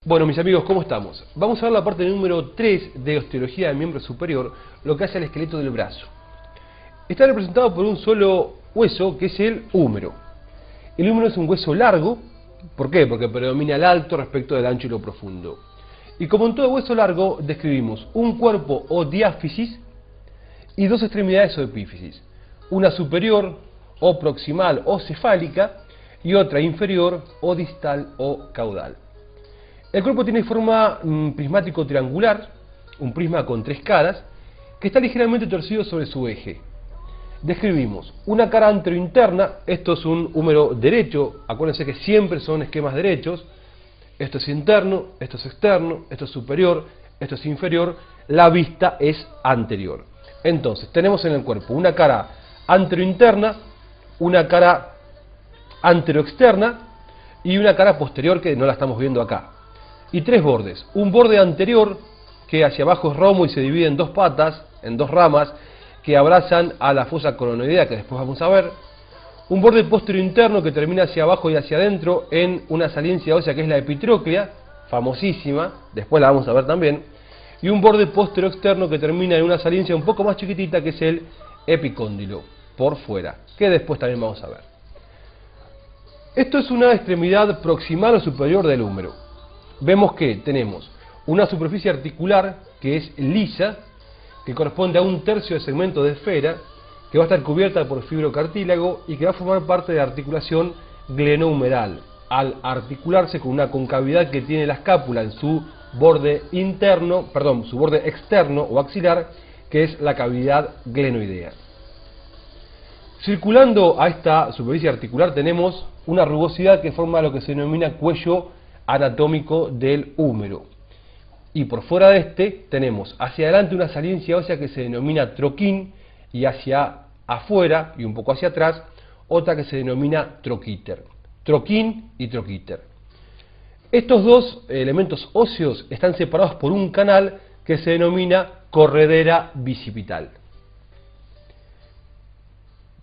Bueno, mis amigos, ¿cómo estamos? Vamos a ver la parte número 3 de osteología del miembro superior, lo que hace al esqueleto del brazo. Está representado por un solo hueso, que es el húmero. El húmero es un hueso largo. ¿Por qué? Porque predomina el alto respecto del ancho y lo profundo. Y como en todo hueso largo, describimos un cuerpo o diáfisis y dos extremidades o epífisis. Una superior o proximal o cefálica y otra inferior o distal o caudal. El cuerpo tiene forma prismático triangular, un prisma con tres caras, que está ligeramente torcido sobre su eje. Describimos una cara anterointerna. Esto es un húmero derecho, acuérdense que siempre son esquemas derechos. Esto es interno, esto es externo, esto es superior, esto es inferior, la vista es anterior. Entonces, tenemos en el cuerpo una cara anterointerna, una cara anteroexterna y una cara posterior que no la estamos viendo acá. Y tres bordes. Un borde anterior que hacia abajo es romo y se divide en dos patas, en dos ramas, que abrazan a la fosa coronoidea, que después vamos a ver. Un borde posterior interno que termina hacia abajo y hacia adentro en una saliencia ósea que es la epitróclea, famosísima, después la vamos a ver también. Y un borde posterior externo que termina en una saliencia un poco más chiquitita que es el epicóndilo, por fuera, que después también vamos a ver. Esto es una extremidad proximal o superior del húmero. Vemos que tenemos una superficie articular que es lisa, que corresponde a un tercio del segmento de esfera, que va a estar cubierta por fibrocartílago y que va a formar parte de la articulación glenohumeral, al articularse con una concavidad que tiene la escápula en su borde interno, su borde externo o axilar, que es la cavidad glenoidea. Circulando a esta superficie articular tenemos una rugosidad que forma lo que se denomina cuello anatómico del húmero. Y por fuera de este tenemos hacia adelante una saliencia ósea que se denomina troquín y hacia afuera y un poco hacia atrás otra que se denomina troquíter. Troquín y troquíter. Estos dos elementos óseos están separados por un canal que se denomina corredera bicipital.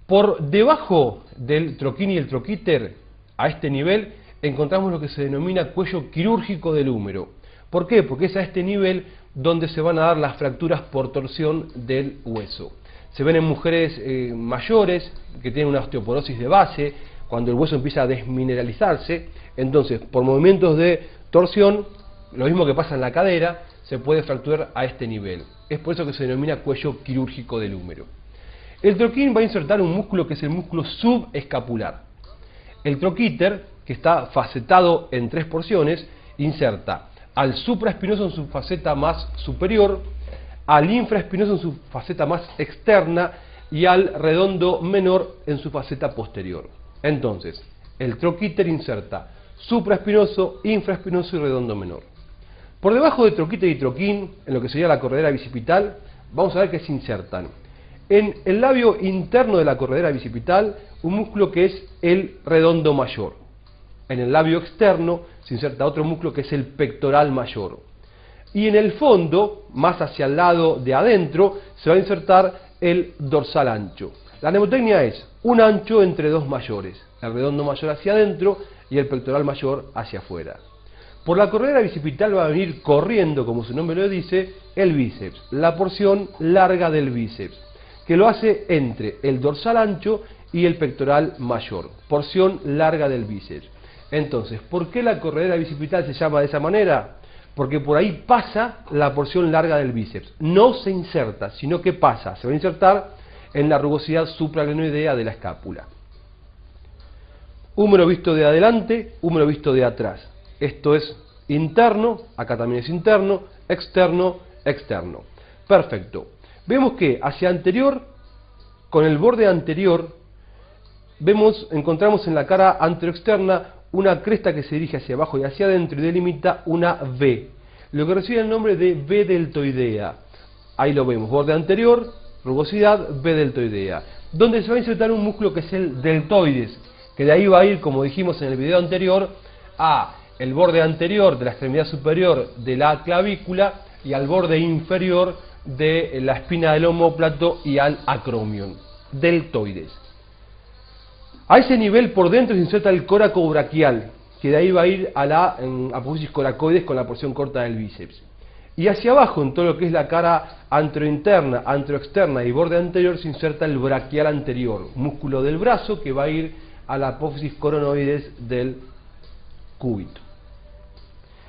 Por debajo del troquín y el troquíter, a este nivel, encontramos lo que se denomina cuello quirúrgico del húmero. ¿Por qué? Porque es a este nivel donde se van a dar las fracturas por torsión del hueso. Se ven en mujeres mayores que tienen una osteoporosis de base, cuando el hueso empieza a desmineralizarse. Entonces, por movimientos de torsión, lo mismo que pasa en la cadera, se puede fracturar a este nivel. Es por eso que se denomina cuello quirúrgico del húmero. El troquín va a insertar un músculo que es el músculo subescapular. El troquíter, que está facetado en tres porciones, inserta al supraespinoso en su faceta más superior, al infraespinoso en su faceta más externa y al redondo menor en su faceta posterior. Entonces, el troquíter inserta supraespinoso, infraespinoso y redondo menor. Por debajo de troquíter y troquín, en lo que sería la corredera bicipital, vamos a ver que se insertan en el labio interno de la corredera bicipital un músculo que es el redondo mayor. En el labio externo se inserta otro músculo que es el pectoral mayor. Y en el fondo, más hacia el lado de adentro, se va a insertar el dorsal ancho. La mnemotecnia es un ancho entre dos mayores, el redondo mayor hacia adentro y el pectoral mayor hacia afuera. Por la corredera bicipital va a venir corriendo, como su nombre lo dice, el bíceps, la porción larga del bíceps, que lo hace entre el dorsal ancho y el pectoral mayor, porción larga del bíceps. Entonces, ¿por qué la corredera bicipital se llama de esa manera? Porque por ahí pasa la porción larga del bíceps. No se inserta, sino que pasa. Se va a insertar en la rugosidad supraglenoidea de la escápula. Húmero visto de adelante, húmero visto de atrás. Esto es interno, acá también es interno, externo, externo. Perfecto. Vemos que hacia anterior, con el borde anterior, encontramos en la cara anteroexterna una cresta que se dirige hacia abajo y hacia adentro y delimita una V, lo que recibe el nombre de V deltoidea. Ahí lo vemos, borde anterior, rugosidad, V deltoidea, donde se va a insertar un músculo que es el deltoides, que de ahí va a ir, como dijimos en el video anterior, a el borde anterior de la extremidad superior de la clavícula y al borde inferior de la espina del omóplato y al acromion. Deltoides. A ese nivel por dentro se inserta el córaco braquial, que de ahí va a ir a la apófisis coracoides con la porción corta del bíceps. Y hacia abajo, en todo lo que es la cara anterointerna, anteroexterna y borde anterior, se inserta el braquial anterior, músculo del brazo que va a ir a la apófisis coronoides del cúbito.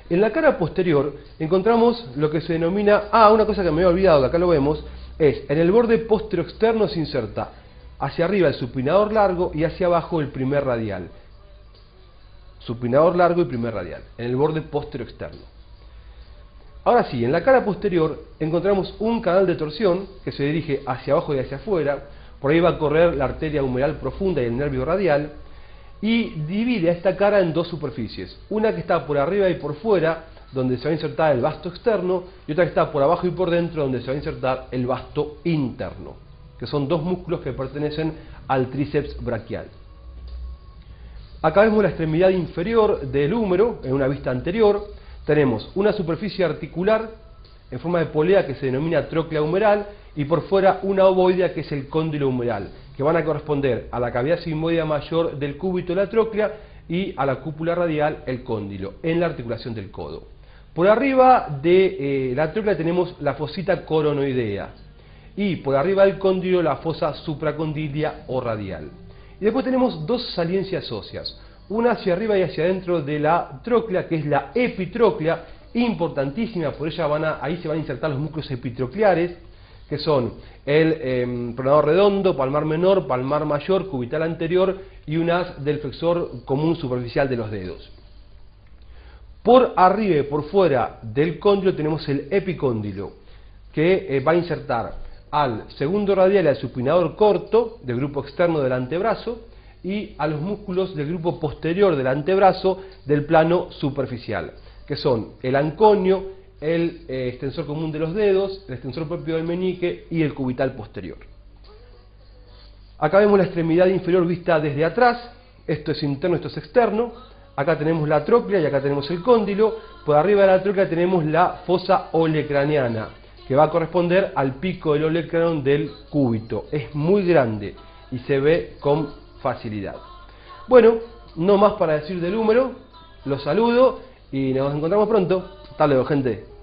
En la cara posterior encontramos lo que se denomina, una cosa que me había olvidado, que acá lo vemos, es en el borde posteroexterno se inserta hacia arriba el supinador largo y hacia abajo el primer radial. Supinador largo y primer radial, en el borde posteroexterno. Ahora sí, en la cara posterior encontramos un canal de torsión que se dirige hacia abajo y hacia afuera, por ahí va a correr la arteria humeral profunda y el nervio radial, y divide a esta cara en dos superficies, una que está por arriba y por fuera, donde se va a insertar el vasto externo, y otra que está por abajo y por dentro, donde se va a insertar el vasto interno, que son dos músculos que pertenecen al tríceps braquial. Acá vemos la extremidad inferior del húmero, en una vista anterior. Tenemos una superficie articular en forma de polea que se denomina tróclea humeral y por fuera una ovoidea que es el cóndilo humeral, que van a corresponder a la cavidad sigmoidea mayor del cúbito de la tróclea y a la cúpula radial el cóndilo, en la articulación del codo. Por arriba de la tróclea tenemos la fosita coronoidea y por arriba del cóndilo la fosa supracondilia o radial. Y después tenemos dos saliencias óseas, una hacia arriba y hacia adentro de la tróclea, que es la epitróclea, importantísima, por ella ahí se van a insertar los músculos epitrocleares, que son el pronador redondo, palmar menor, palmar mayor, cubital anterior y unas del flexor común superficial de los dedos. Por arriba y por fuera del cóndilo tenemos el epicóndilo, que va a insertar al segundo radial y al supinador corto del grupo externo del antebrazo y a los músculos del grupo posterior del antebrazo del plano superficial, que son el anconio, el extensor común de los dedos, el extensor propio del meñique y el cubital posterior. Acá vemos la extremidad inferior vista desde atrás, esto es interno, esto es externo. Acá tenemos la tróclea y acá tenemos el cóndilo. Por arriba de la tróclea tenemos la fosa olecraniana, que va a corresponder al pico del olecranon del cúbito. Es muy grande y se ve con facilidad. Bueno, no más para decir del húmero, los saludo y nos encontramos pronto. Hasta luego, gente.